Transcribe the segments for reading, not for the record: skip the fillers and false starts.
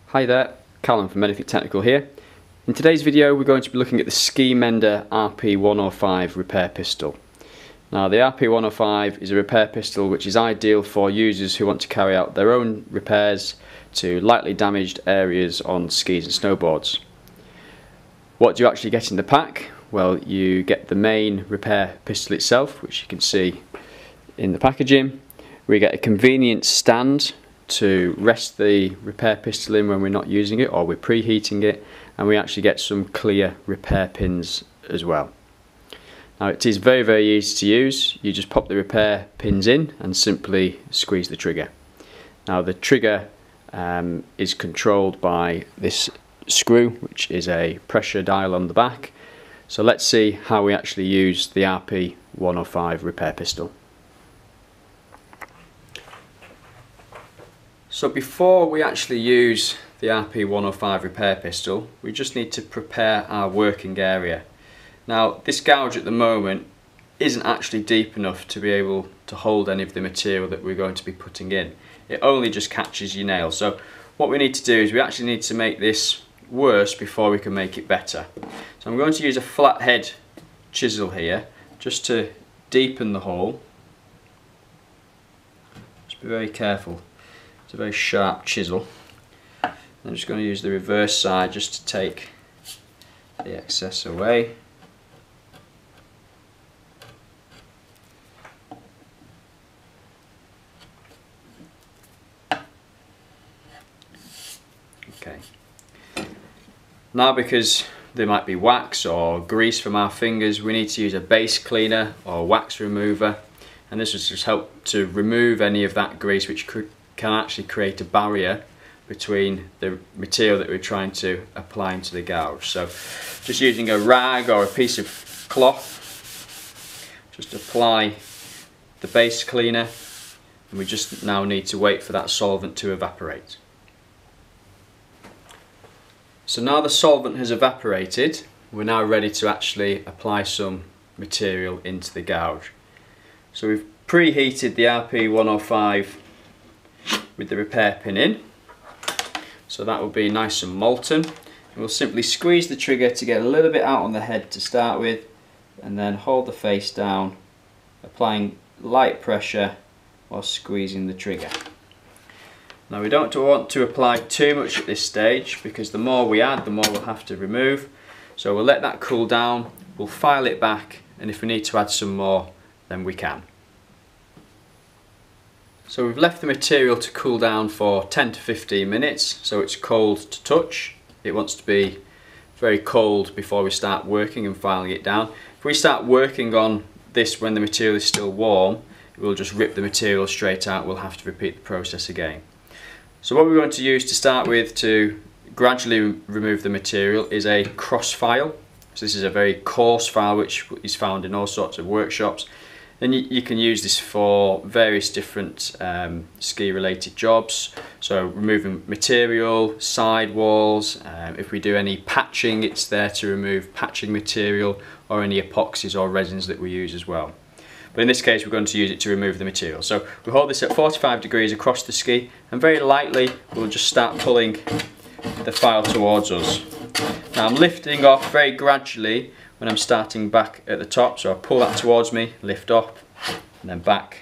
Hi there, Callum from Anything Technical here. In today's video we're going to be looking at the Ski Mender Rp105 repair pistol. Now the Rp105 is a repair pistol which is ideal for users who want to carry out their own repairs to lightly damaged areas on skis and snowboards. What do you actually get in the pack? Well, you get the main repair pistol itself, which you can see in the packaging. We get a convenient stand to rest the repair pistol in when we're not using it or we're preheating it, and we actually get some clear repair pins as well. Now it is very easy to use. You just pop the repair pins in and simply squeeze the trigger. Now the trigger is controlled by this screw, which is a pressure dial on the back. So let's see how we actually use the Rp105 repair pistol. So before we actually use the Rp105 repair pistol, we just need to prepare our working area. Now this gouge at the moment isn't actually deep enough to be able to hold any of the material that we're going to be putting in. It only just catches your nail. So what we need to do is we actually need to make this worse before we can make it better. So I'm going to use a flathead chisel here just to deepen the hole. Just be very careful. It's a very sharp chisel. I'm just going to use the reverse side just to take the excess away. Okay. Now, because there might be wax or grease from our fingers, we need to use a base cleaner or wax remover, and this will just help to remove any of that grease which can actually create a barrier between the material that we're trying to apply into the gouge. So just using a rag or a piece of cloth, just apply the base cleaner, and we just now need to wait for that solvent to evaporate. So now the solvent has evaporated, we're now ready to actually apply some material into the gouge. So we've preheated the Rp105 with the repair pin in, so that will be nice and molten, and we'll simply squeeze the trigger to get a little bit out on the head to start with, and then hold the face down, applying light pressure while squeezing the trigger. Now we don't want to apply too much at this stage, because the more we add the more we'll have to remove, so we'll let that cool down, we'll file it back, and if we need to add some more then we can. So we've left the material to cool down for 10 to 15 minutes, so it's cold to touch. It wants to be very cold before we start working and filing it down. If we start working on this when the material is still warm, it will just rip the material straight out. We'll have to repeat the process again. So what we're going to use to start with to gradually remove the material is a cross file. So this is a very coarse file which is found in all sorts of workshops. And you can use this for various different ski related jobs, so removing material, sidewalls, if we do any patching it's there to remove patching material, or any epoxies or resins that we use as well. But in this case we're going to use it to remove the material. So we hold this at 45 degrees across the ski, and very lightly we'll just start pulling the file towards us. Now I'm lifting off very gradually when I'm starting back at the top, so I pull that towards me, lift up, and then back,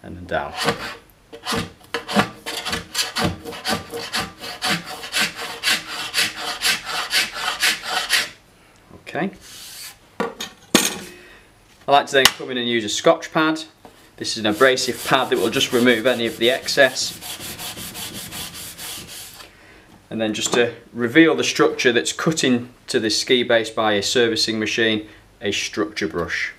and then down. Okay. I like to then come in and use a Scotch pad. This is an abrasive pad that will just remove any of the excess. And then just to reveal the structure that's cut into the ski base by a servicing machine, a structure brush.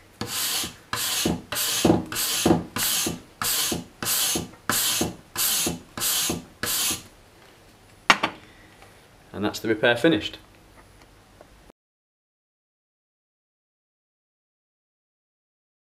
And that's the repair finished.